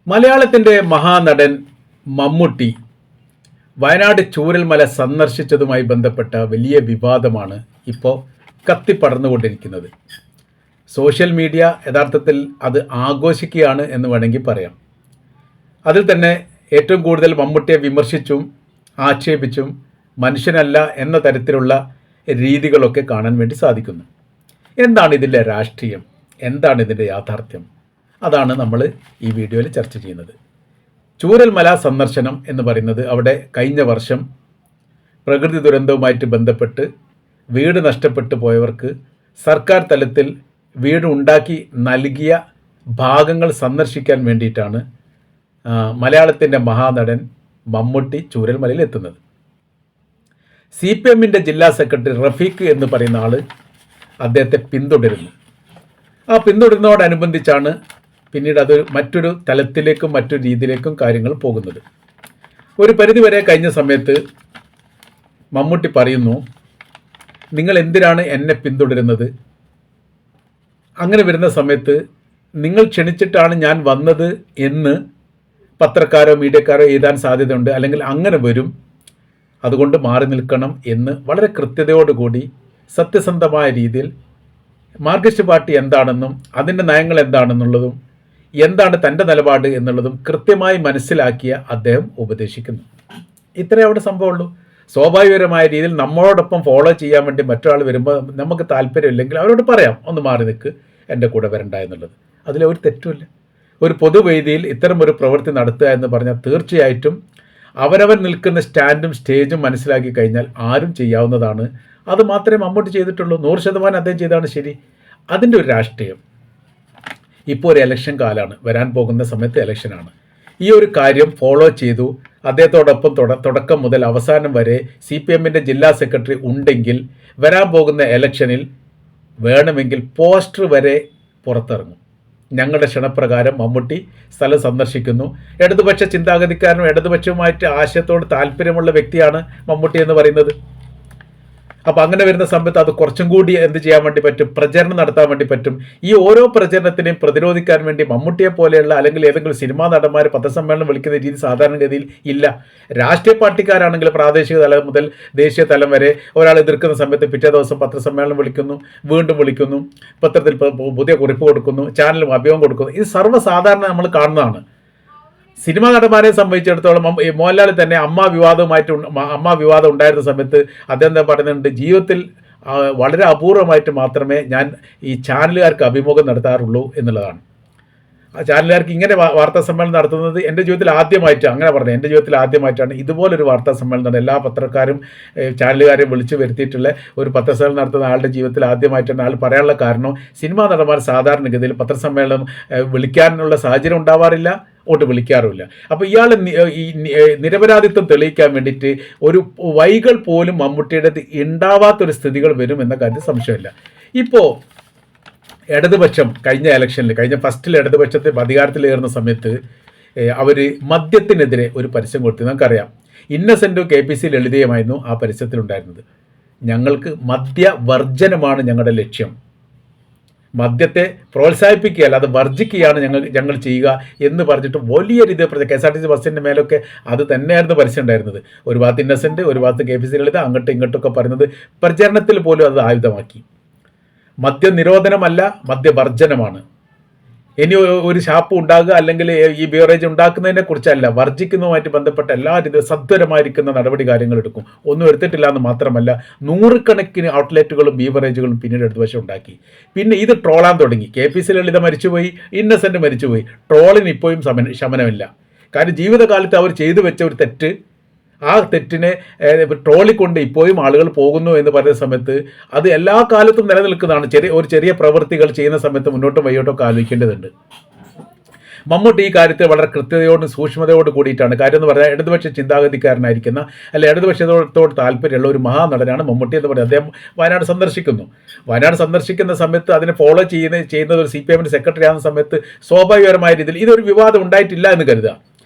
മലയാളത്തിൻ്റെ മഹാനടൻ മമ്മൂട്ടി വയനാട് ചൂരൽമല സന്ദർശിച്ചതുമായി ബന്ധപ്പെട്ട വലിയ വിവാദമാണ് ഇപ്പോൾ കത്തിപ്പടർന്നുകൊണ്ടിരിക്കുന്നത്. സോഷ്യൽ മീഡിയ യഥാർത്ഥത്തിൽ അത് ആഘോഷിക്കുകയാണ് എന്ന് വേണമെങ്കിൽ പറയാം. അതിൽ തന്നെ ഏറ്റവും കൂടുതൽ മമ്മൂട്ടിയെ വിമർശിച്ചും ആക്ഷേപിച്ചും മനുഷ്യനല്ല എന്ന തരത്തിലുള്ള രീതികളൊക്കെ കാണാൻ വേണ്ടി സാധിക്കുന്നു. എന്താണ് ഇതിൻ്റെ രാഷ്ട്രീയം, എന്താണ് ഇതിൻ്റെ യാഥാർത്ഥ്യം, അതാണ് നമ്മൾ ഈ വീഡിയോയിൽ ചർച്ച ചെയ്യുന്നത്. ചൂരൽമല സന്ദർശനം എന്ന് പറയുന്നത് അവിടെ കഴിഞ്ഞ വർഷം പ്രകൃതി ദുരന്തവുമായിട്ട് ബന്ധപ്പെട്ട് വീട് നഷ്ടപ്പെട്ടു പോയവർക്ക് സർക്കാർ തലത്തിൽ വീട് ഉണ്ടാക്കി നൽകിയ ഭാഗങ്ങൾ സന്ദർശിക്കാൻ വേണ്ടിയിട്ടാണ് മലയാളത്തിൻ്റെ മഹാനടൻ മമ്മൂട്ടി ചൂരൽമലയിൽ എത്തുന്നത്. CPM ജില്ലാ സെക്രട്ടറി റഫീഖ് എന്ന് പറയുന്ന ആൾ അദ്ദേഹത്തെ പിന്തുടരുന്നു. ആ പിന്തുടരുന്നതോടനുബന്ധിച്ചാണ് പിന്നീട് അത് മറ്റൊരു തലത്തിലേക്കും മറ്റൊരു രീതിയിലേക്കും കാര്യങ്ങൾ പോകുന്നത്. ഒരു പരിധിവരെ കഴിഞ്ഞ സമയത്ത് മമ്മൂട്ടി പറയുന്നു, നിങ്ങൾ എന്തിനാണ് എന്നെ പിന്തുടരുന്നത്? അങ്ങനെ വരുന്ന സമയത്ത് നിങ്ങൾ ക്ഷണിച്ചിട്ടാണ് ഞാൻ വന്നത് എന്ന് പത്രക്കാരോ മീഡിയക്കാരോ എഴുതാൻ സാധ്യതയുണ്ട്, അല്ലെങ്കിൽ അങ്ങനെ വരും, അതുകൊണ്ട് മാറി നിൽക്കണം എന്ന് വളരെ കൃത്യതയോടുകൂടി സത്യസന്ധമായ രീതിയിൽ മാർക്സിസ്റ്റ് പാർട്ടി എന്താണെന്നും അതിൻ്റെ നയങ്ങൾ എന്താണെന്നുള്ളതും എന്താണ് തൻ്റെ നിലപാട് എന്നുള്ളതും കൃത്യമായി മനസ്സിലാക്കിയ അദ്ദേഹം ഉപദേശിക്കുന്നു. ഇത്രയേ അവിടെ സംഭവമുള്ളൂ. സ്വാഭാവികമായ രീതിയിൽ നമ്മളോടൊപ്പം ഫോളോ ചെയ്യാൻ വേണ്ടി മറ്റൊരാൾ വരുമ്പോൾ നമുക്ക് താല്പര്യമില്ലെങ്കിൽ അവരോട് പറയാം, ഒന്ന് മാറി നിൽക്ക്, എൻ്റെ കൂടെ വരണ്ട എന്നുള്ളത്. അതിലൊരു തെറ്റുമില്ല. ഒരു പൊതുവേദിയിൽ ഇത്തരം ഒരു പ്രവൃത്തി നടത്തുക എന്ന് പറഞ്ഞാൽ തീർച്ചയായിട്ടും അവരവൻ നിൽക്കുന്ന സ്റ്റാൻഡും സ്റ്റേജും മനസ്സിലാക്കി കഴിഞ്ഞാൽ ആരും ചെയ്യാവുന്നതാണ്. അത് മാത്രമേ മമ്മൂട്ടി ചെയ്തിട്ടുള്ളൂ. 100% അദ്ദേഹം ചെയ്താണ് ശരി. അതിൻ്റെ ഒരു രാഷ്ട്രീയം, ഇപ്പോൾ ഒരു ഇലക്ഷൻ കാലമാണ്, വരാൻ പോകുന്ന സമയത്ത് ഇലക്ഷനാണ്. ഈ ഒരു കാര്യം ഫോളോ ചെയ്തു അദ്ദേഹത്തോടൊപ്പം തുടക്കം മുതൽ അവസാനം വരെ CPM ജില്ലാ സെക്രട്ടറി ഉണ്ടെങ്കിൽ വരാൻ പോകുന്ന ഇലക്ഷനിൽ വേണമെങ്കിൽ പോസ്റ്റർ വരെ പുറത്തിറങ്ങും. ഞങ്ങളുടെ ക്ഷണപ്രകാരം മമ്മൂട്ടി സ്ഥലം സന്ദർശിക്കുന്നു. ഇടതുപക്ഷ ചിന്താഗതിക്കാരനും ഇടതുപക്ഷവുമായിട്ട് ആശയത്തോട് താല്പര്യമുള്ള വ്യക്തിയാണ് മമ്മൂട്ടി എന്ന് പറയുന്നത്. അപ്പോൾ അങ്ങനെ വരുന്ന സമയത്ത് അത് കുറച്ചും കൂടി എന്ത് ചെയ്യാൻ വേണ്ടി പറ്റും, പ്രചരണം നടത്താൻ വേണ്ടി പറ്റും. ഈ ഓരോ പ്രചരണത്തിനെയും പ്രതിരോധിക്കാൻ വേണ്ടി മമ്മൂട്ടിയെ പോലെയുള്ള അല്ലെങ്കിൽ ഏതെങ്കിലും സിനിമാ നടന്മാർ പത്രസമ്മേളനം വിളിക്കുന്ന രീതി സാധാരണഗതിയിൽ ഇല്ല. രാഷ്ട്രീയ പാർട്ടിക്കാരാണെങ്കിൽ പ്രാദേശിക തലം മുതൽ ദേശീയ തലം വരെ ഒരാൾ എതിർക്കുന്ന സമയത്ത് പിറ്റേ ദിവസം പത്രസമ്മേളനം വിളിക്കുന്നു, വീണ്ടും വിളിക്കുന്നു, പത്രത്തിൽ പുതിയ കുറിപ്പ് കൊടുക്കുന്നു, ചാനലും അഭിമുഖം കൊടുക്കുന്നു. ഇത് സർവ്വസാധാരണ നമ്മൾ കാണുന്നതാണ്. സിനിമാ നടന്മാരെ സംബന്ധിച്ചിടത്തോളം മോഹൻലാൽ തന്നെ അമ്മ വിവാദം ഉണ്ടായിരുന്ന സമയത്ത് അദ്ദേഹം എന്താ പറയുന്നുണ്ട്, ജീവിതത്തിൽ വളരെ അപൂർവമായിട്ട് മാത്രമേ ഞാൻ ഈ ചാനലുകാർക്ക് അഭിമുഖം നടത്താറുള്ളൂ എന്നുള്ളതാണ്. ആ ചാനലുകാർക്ക് ഇങ്ങനെ വാർത്താ സമ്മേളനം നടത്തുന്നത് എൻ്റെ ജീവിതത്തിൽ ആദ്യമായിട്ടാണ്, അങ്ങനെ പറഞ്ഞു, എൻ്റെ ജീവിതത്തിൽ ആദ്യമായിട്ടാണ് ഇതുപോലൊരു വാർത്താ സമ്മേളനം നടത്തുന്നത്. എല്ലാ പത്രക്കാരും ചാനലുകാരെയും വിളിച്ചു വരുത്തിയിട്ടുള്ള ഒരു പത്രസമ്മേളനം നടത്തുന്ന ആളുടെ ജീവിതത്തിൽ ആദ്യമായിട്ടാണ്. ആൾ പറയാനുള്ള കാരണം, സിനിമാ നടന്മാർ സാധാരണഗതിയിൽ പത്രസമ്മേളനം വിളിക്കാനുള്ള സാഹചര്യം ഉണ്ടാവാറില്ല, ഓട്ട് വിളിക്കാറുമില്ല. അപ്പോൾ ഇയാൾ ഈ നിരപരാധിത്വം തെളിയിക്കാൻ വേണ്ടിയിട്ട് ഒരു വൈകൾ പോലും മമ്മൂട്ടിയുടെ ഉണ്ടാവാത്തൊരു സ്ഥിതികൾ വരും എന്ന കാര്യത്തിൽ സംശയമില്ല. ഇപ്പോൾ ഇടതുപക്ഷം കഴിഞ്ഞ ഫസ്റ്റിൽ ഇടതുപക്ഷത്തെ അധികാരത്തിലേറുന്ന സമയത്ത് അവർ മദ്യത്തിനെതിരെ ഒരു പരസ്യം കൊടുത്തു. നമുക്കറിയാം, ഇന്നസെൻറ്റും KPC ലളിതയുമായിരുന്നു ആ പരസ്യത്തിലുണ്ടായിരുന്നത്. ഞങ്ങൾക്ക് മദ്യവർജനമാണ് ഞങ്ങളുടെ ലക്ഷ്യം, മദ്യത്തെ പ്രോത്സാഹിപ്പിക്കുകയല്ല അത് വർജിക്കുകയാണ് ഞങ്ങൾ ചെയ്യുക എന്ന് പറഞ്ഞിട്ട് വലിയ രീതിയിൽ KSRTC ബസ്സിൻ്റെ മേലൊക്കെ അത് തന്നെയായിരുന്നു പരസ്യം ഉണ്ടായിരുന്നത്. ഒരു ഭാഗത്ത് ഇന്നസെൻറ്റ്, ഒരു ഭാഗത്ത് KPC ലളിത, അങ്ങോട്ടും ഇങ്ങോട്ടൊക്കെ പറയുന്നത് പ്രചരണത്തിൽ പോലും അത് ആയുധമാക്കി. മദ്യനിരോധനമല്ല, മദ്യവർജനമാണ്. ഇനി ഒരു ഷാപ്പ് ഉണ്ടാകുക അല്ലെങ്കിൽ ഈ ബിവറേജ് ഉണ്ടാക്കുന്നതിനെ കുറിച്ചല്ല, വർജിക്കുന്നതുമായിട്ട് ബന്ധപ്പെട്ട എല്ലാ രീതിയിലും സത്വരമായിരിക്കുന്ന നടപടി കാര്യങ്ങൾ എടുക്കും. ഒന്നും എടുത്തിട്ടില്ല എന്ന് മാത്രമല്ല, 100 കണക്കിന് ഔട്ട്ലെറ്റുകളും ബീവറേജുകളും പിന്നീട് ഇടതുവശം ഉണ്ടാക്കി. പിന്നെ ഇത് ട്രോളാൻ തുടങ്ങി. KPC ലളിത മരിച്ചുപോയി, ഇന്നസെൻറ്റ് മരിച്ചുപോയി. ട്രോളിന് ഇപ്പോഴും ശമനമില്ല. കാരണം ജീവിതകാലത്ത് അവർ ചെയ്തു വെച്ച ഒരു തെറ്റ്, ആ തെറ്റിനെ ട്രോളിക്കൊണ്ട് ഇപ്പോഴും ആളുകൾ പോകുന്നു എന്ന് പറയുന്ന സമയത്ത് അത് എല്ലാ കാലത്തും നിലനിൽക്കുന്നതാണ്. ചെറിയ പ്രവൃത്തികൾ ചെയ്യുന്ന സമയത്ത് മുന്നോട്ടും വയ്യോട്ടൊക്കെ ആലോചിക്കേണ്ടതുണ്ട്. മമ്മൂട്ടി ഈ കാര്യത്തിൽ വളരെ കൃത്യതയോടും സൂക്ഷ്മതയോട് കൂടിയിട്ടാണ്. കാര്യം എന്ന് പറഞ്ഞാൽ ഇടതുപക്ഷ ചിന്താഗതിക്കാരനായിരിക്കുന്ന അല്ലെ ഇടതുപക്ഷത്തോട് താല്പര്യമുള്ള ഒരു മഹാനടനാണ് മമ്മൂട്ടി എന്ന് പറയുന്നത്. അദ്ദേഹം വയനാട് സന്ദർശിക്കുന്ന സമയത്ത് അതിനെ ഫോളോ ചെയ്യുന്നത് ഒരു CPM സെക്രട്ടറി ആകുന്ന സമയത്ത് സ്വാഭാവികപരമായ രീതിയിൽ ഇതൊരു വിവാദം ഉണ്ടായിട്ടില്ല എന്ന് കരുതുക.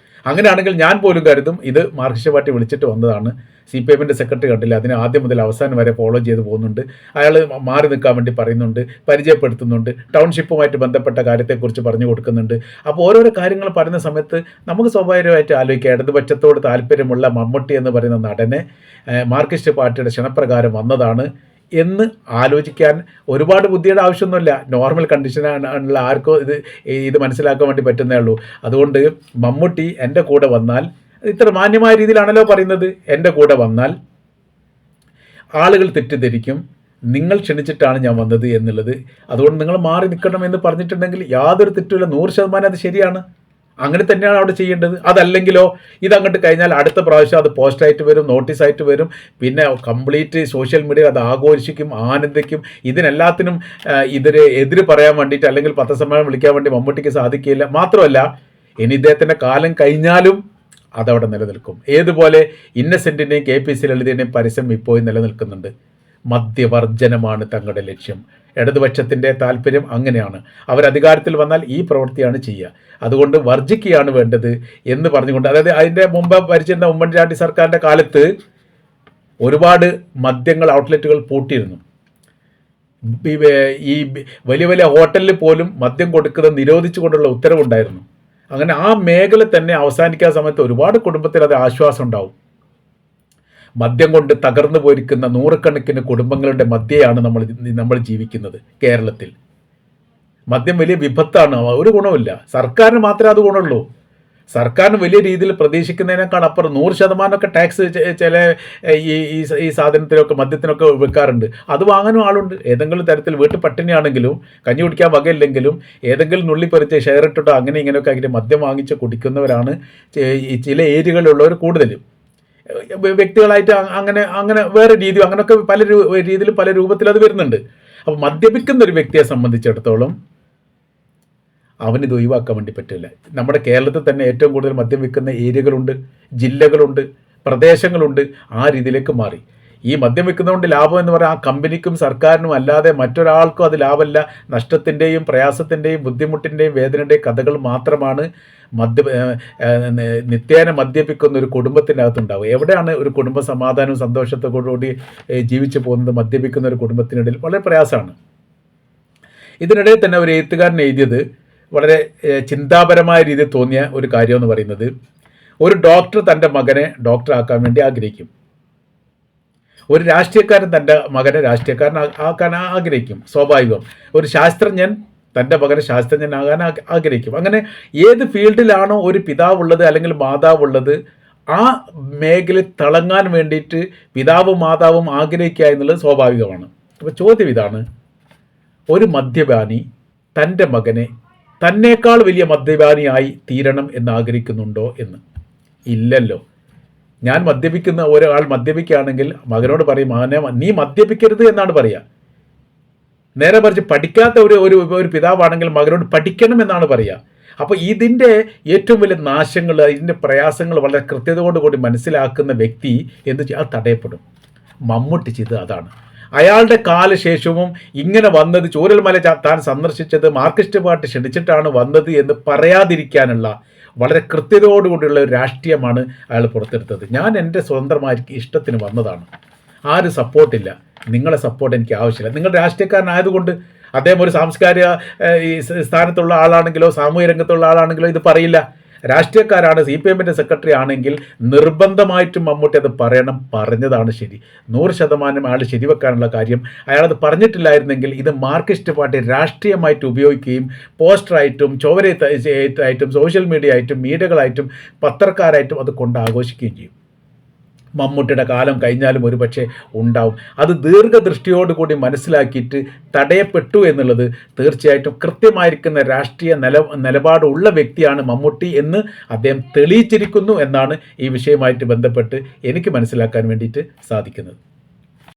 അങ്ങനെയാണെങ്കിൽ ഞാൻ പോലും കരുതും ഇത് മാർക്സിസ്റ്റ് പാർട്ടി വിളിച്ചിട്ട് വന്നതാണ്. CPM സെക്രട്ടറി കണ്ടില്ല, അതിന് ആദ്യം മുതൽ അവസാനം വരെ ഫോളോ ചെയ്ത് പോകുന്നുണ്ട്. അയാൾ മാറി നിൽക്കാൻ വേണ്ടി പറയുന്നുണ്ട്, പരിചയപ്പെടുത്തുന്നുണ്ട്, ടൗൺഷിപ്പുമായിട്ട് ബന്ധപ്പെട്ട കാര്യത്തെക്കുറിച്ച് പറഞ്ഞു കൊടുക്കുന്നുണ്ട്. അപ്പോൾ ഓരോരോ കാര്യങ്ങൾ പറയുന്ന സമയത്ത് നമുക്ക് സ്വാഭാവികമായിട്ട് ആലോചിക്കാം, ഇടതുപക്ഷത്തോട് താല്പര്യമുള്ള മമ്മൂട്ടി എന്ന് പറയുന്ന നടനെ മാർക്സിസ്റ്റ് പാർട്ടിയുടെ ക്ഷണപ്രകാരം വന്നതാണ് എന്ന് ആലോചിക്കാൻ ഒരുപാട് ബുദ്ധിയുടെ ആവശ്യമൊന്നുമില്ല. നോർമൽ കണ്ടീഷനാണുള്ള ആർക്കോ ഇത് മനസ്സിലാക്കാൻ വേണ്ടി പറ്റുന്നേ ഉള്ളൂ. അതുകൊണ്ട് മമ്മൂട്ടി എൻ്റെ കൂടെ വന്നാൽ, ഇത്ര മാന്യമായ രീതിയിലാണല്ലോ പറയുന്നത്, എൻ്റെ കൂടെ വന്നാൽ ആളുകൾ തെറ്റിദ്ധരിക്കും നിങ്ങൾ ക്ഷണിച്ചിട്ടാണ് ഞാൻ വന്നത് എന്നുള്ളത്. അതുകൊണ്ട് നിങ്ങൾ മാറി നിൽക്കണം എന്ന് പറഞ്ഞിട്ടുണ്ടെങ്കിൽ യാതൊരു തെറ്റുമില്ല, 100% അത് ശരിയാണ്. അങ്ങനെ തന്നെയാണ് അവിടെ ചെയ്യേണ്ടത്. അതല്ലെങ്കിലോ ഇതങ്ങോട്ട് കഴിഞ്ഞാൽ അടുത്ത പ്രാവശ്യം അത് പോസ്റ്റായിട്ട് വരും, നോട്ടീസായിട്ട് വരും, പിന്നെ കംപ്ലീറ്റ് സോഷ്യൽ മീഡിയ അത് ആഘോഷിക്കും, ആനന്ദിക്കും. ഇതിനെല്ലാത്തിനും എതിര് പറയാൻ വേണ്ടിയിട്ട് അല്ലെങ്കിൽ പത്രസമ്മേളനം വിളിക്കാൻ വേണ്ടി മമ്മൂട്ടിക്ക് സാധിക്കില്ല. മാത്രമല്ല ഇനി ഇദ്ദേഹത്തിൻ്റെ കാലം കഴിഞ്ഞാലും അതവിടെ നിലനിൽക്കും. ഏതുപോലെ ഇന്നസെൻറ്റിൻ്റെയും KPC ലളിതയുടെയും പരസ്യം ഇപ്പോഴും നിലനിൽക്കുന്നുണ്ട്. മദ്യവർജനമാണ് തങ്ങളുടെ ലക്ഷ്യം. ഇടതുപക്ഷത്തിൻ്റെ താല്പര്യം അങ്ങനെയാണ്. അവരധികാരത്തിൽ വന്നാൽ ഈ പ്രവൃത്തിയാണ് ചെയ്യുക. അതുകൊണ്ട് വർജിക്കുകയാണ് വേണ്ടത് എന്ന് പറഞ്ഞുകൊണ്ട്, അതായത് അതിൻ്റെ മുമ്പ് ഭരിച്ചിരുന്ന ഉമ്മൻചാണ്ടി സർക്കാരിൻ്റെ കാലത്ത് ഒരുപാട് മദ്യങ്ങൾ ഔട്ട്ലെറ്റുകൾ പൂട്ടിയിരുന്നു. ഈ വലിയ വലിയ ഹോട്ടലിൽ പോലും മദ്യം കൊടുക്കുന്നത് നിരോധിച്ചുകൊണ്ടുള്ള ഉത്തരവുണ്ടായിരുന്നു. അങ്ങനെ ആ മേഖല തന്നെ അവസാനിക്കാൻ സമയത്ത് ഒരുപാട് കുടുംബത്തിൽ അത് ആശ്വാസം ഉണ്ടാവും. മദ്യം കൊണ്ട് തകർന്നു പോയിരിക്കുന്ന നൂറുകണക്കിന് കുടുംബങ്ങളുടെ മധ്യയാണ് നമ്മൾ ജീവിക്കുന്നത് കേരളത്തിൽ. മദ്യം വലിയ വിപത്താണ്, ഒരു ഗുണമില്ല. സർക്കാരിന് മാത്രമേ അത് ഗുണമുള്ളൂ. സർക്കാരിന് വലിയ രീതിയിൽ പ്രതീക്ഷിക്കുന്നതിനേക്കാൾ അപ്പുറം 100% ടാക്സ് ചില ഈ സാധനത്തിനൊക്കെ മദ്യത്തിനൊക്കെ വെക്കാറുണ്ട്. അത് വാങ്ങാനും ആളുണ്ട്. ഏതെങ്കിലും തരത്തിൽ വീട്ടിൽ പട്ടിണിയാണെങ്കിലും കഞ്ഞി കുടിക്കാൻ വകയില്ലെങ്കിലും ഏതെങ്കിലും നുള്ളിപ്പറിച്ച് ഷെയർ ഇട്ടിട്ടോ അങ്ങനെ ഇങ്ങനെയൊക്കെ ആയിട്ട് മദ്യം വാങ്ങിച്ച് കുടിക്കുന്നവരാണ് ചില ഏരിയകളിലുള്ളവർ കൂടുതലും. വ്യക്തികളായിട്ട് അങ്ങനെ വേറെ രീതി, അങ്ങനെയൊക്കെ പല രീതിയിൽ പല രൂപത്തിൽ അത് വരുന്നുണ്ട്. അപ്പോൾ മദ്യപിക്കുന്ന ഒരു വ്യക്തിയെ സംബന്ധിച്ചിടത്തോളം അവനിത് ഒഴിവാക്കാൻ വേണ്ടി പറ്റില്ല. നമ്മുടെ കേരളത്തിൽ തന്നെ ഏറ്റവും കൂടുതൽ മദ്യം വിൽക്കുന്ന ഏരിയകളുണ്ട്, ജില്ലകളുണ്ട്, പ്രദേശങ്ങളുണ്ട്. ആ രീതിയിലേക്ക് മാറി. ഈ മദ്യം വിൽക്കുന്നതുകൊണ്ട് ലാഭം എന്ന് പറയാൻ ആ കമ്പനിക്കും സർക്കാരിനും അല്ലാതെ മറ്റൊരാൾക്കും അത് ലാഭമല്ല. നഷ്ടത്തിൻ്റെയും പ്രയാസത്തിൻ്റെയും ബുദ്ധിമുട്ടിൻ്റെയും വേദനയുടെയും കഥകൾ മാത്രമാണ് നിത്യേന മദ്യപിക്കുന്ന ഒരു കുടുംബത്തിൻ്റെ അകത്തുണ്ടാവുക. എവിടെയാണ് ഒരു കുടുംബ സമാധാനവും സന്തോഷത്തോടുകൂടി ജീവിച്ചു പോകുന്നത്? മദ്യപിക്കുന്ന ഒരു കുടുംബത്തിനിടയിൽ വളരെ പ്രയാസമാണ്. ഇതിനിടയിൽ തന്നെ ഒരു എഴുത്തുകാരൻ എഴുതിയത് വളരെ ചിന്താപരമായ രീതിയിൽ തോന്നിയ ഒരു കാര്യമെന്ന് പറയുന്നത്, ഒരു ഡോക്ടർ തൻ്റെ മകനെ ഡോക്ടറാക്കാൻ വേണ്ടി ആഗ്രഹിക്കും. ഒരു രാഷ്ട്രീയക്കാരൻ തൻ്റെ മകനെ രാഷ്ട്രീയക്കാരനാക്കാൻ ആഗ്രഹിക്കും, സ്വാഭാവികം. ഒരു ശാസ്ത്രജ്ഞൻ തൻ്റെ മകനെ ശാസ്ത്രജ്ഞനാകാൻ ആഗ്രഹിക്കും. അങ്ങനെ ഏത് ഫീൽഡിലാണോ ഒരു പിതാവുള്ളത് അല്ലെങ്കിൽ മാതാവുള്ളത് ആ മേഖലയിൽ തിളങ്ങാൻ വേണ്ടിയിട്ട് പിതാവും മാതാവും ആഗ്രഹിക്കുക എന്നുള്ളത് സ്വാഭാവികമാണ്. അപ്പോൾ ചോദ്യം ഇതാണ്, ഒരു മദ്യപാനി തൻ്റെ മകനെ തന്നേക്കാൾ വലിയ മദ്യപാനിയായി തീരണം എന്ന് ആഗ്രഹിക്കുന്നുണ്ടോ എന്ന്? ഇല്ലല്ലോ. ഞാൻ മദ്യപിക്കുന്ന ഒരാൾ മദ്യപിക്കുകയാണെങ്കിൽ മകനോട് പറയും, മകനെ നീ മദ്യപിക്കരുത് എന്നാണ് പറയുക. നേരെ മറിച്ച് പഠിക്കാത്ത ഒരു പിതാവാണെങ്കിൽ മകനോട് പഠിക്കണം എന്നാണ് പറയുക. അപ്പോൾ ഇതിൻ്റെ ഏറ്റവും വലിയ നാശങ്ങൾ, ഇതിൻ്റെ പ്രയാസങ്ങൾ വളരെ കൃത്യതയോടുകൂടി മനസ്സിലാക്കുന്ന വ്യക്തി എന്ത് ചെയ്യും? അത് തടയപ്പെടും. മമ്മൂട്ടി ചെയ്തത് അതാണ്. അയാളുടെ കാലശേഷവും ഇങ്ങനെ വന്നത്, ചൂരൽമല താൻ സന്ദർശിച്ചത് മാർക്സിസ്റ്റ് പാർട്ടി ക്ഷണിച്ചിട്ടാണ് വന്നത് എന്ന് പറയാതിരിക്കാനുള്ള വളരെ കൃത്യതയോടുകൂടിയുള്ള ഒരു രാഷ്ട്രീയമാണ് അയാൾ പുറത്തെടുത്തത്. ഞാൻ എൻ്റെ സ്വതന്ത്രമായ ഇഷ്ടത്തിന് വന്നതാണ്, ആരും സപ്പോർട്ടില്ല, നിങ്ങളെ സപ്പോർട്ട് എനിക്ക് ആവശ്യമില്ല. നിങ്ങൾ രാഷ്ട്രീയക്കാരനായതുകൊണ്ട് അദ്ദേഹം ഒരു സാംസ്കാരിക സ്ഥാനത്തുള്ള ആളാണെങ്കിലോ സാമൂഹ്യ രംഗത്തുള്ള ആളാണെങ്കിലോ ഇത് പറയില്ല. രാഷ്ട്രീയക്കാരാണ്, CPM സെക്രട്ടറി ആണെങ്കിൽ നിർബന്ധമായിട്ടും മമ്മൂട്ടി അത് പറയണം. പറഞ്ഞതാണ് ശരി, 100% അയാൾ ശരിവെക്കാനുള്ള കാര്യം. അയാളത് പറഞ്ഞിട്ടില്ലായിരുന്നെങ്കിൽ ഇത് മാർക്സിസ്റ്റ് പാർട്ടി രാഷ്ട്രീയമായിട്ട് ഉപയോഗിക്കുകയും പോസ്റ്ററായിട്ടും ചോവരെഴുത്തായിട്ടും സോഷ്യൽ മീഡിയ ആയിട്ടും മീഡിയകളായിട്ടും പത്രക്കാരായിട്ടും അത് കൊണ്ട് ആഘോഷിക്കുകയും ചെയ്യും. മമ്മൂട്ടിയുടെ കാലം കഴിഞ്ഞാലും ഒരു പക്ഷേ ഉണ്ടാവും. അത് ദീർഘദൃഷ്ടിയോടുകൂടി മനസ്സിലാക്കിയിട്ട് തടയപ്പെട്ടു എന്നുള്ളത് തീർച്ചയായിട്ടും കൃത്യമായിരിക്കുന്ന രാഷ്ട്രീയ നിലപാടുള്ള വ്യക്തിയാണ് മമ്മൂട്ടി എന്ന് അദ്ദേഹം തെളിയിച്ചിരിക്കുന്നു എന്നാണ് ഈ വിഷയവുമായിട്ട് ബന്ധപ്പെട്ട് എനിക്ക് മനസ്സിലാക്കാൻ വേണ്ടിയിട്ട് സാധിക്കുന്നത്.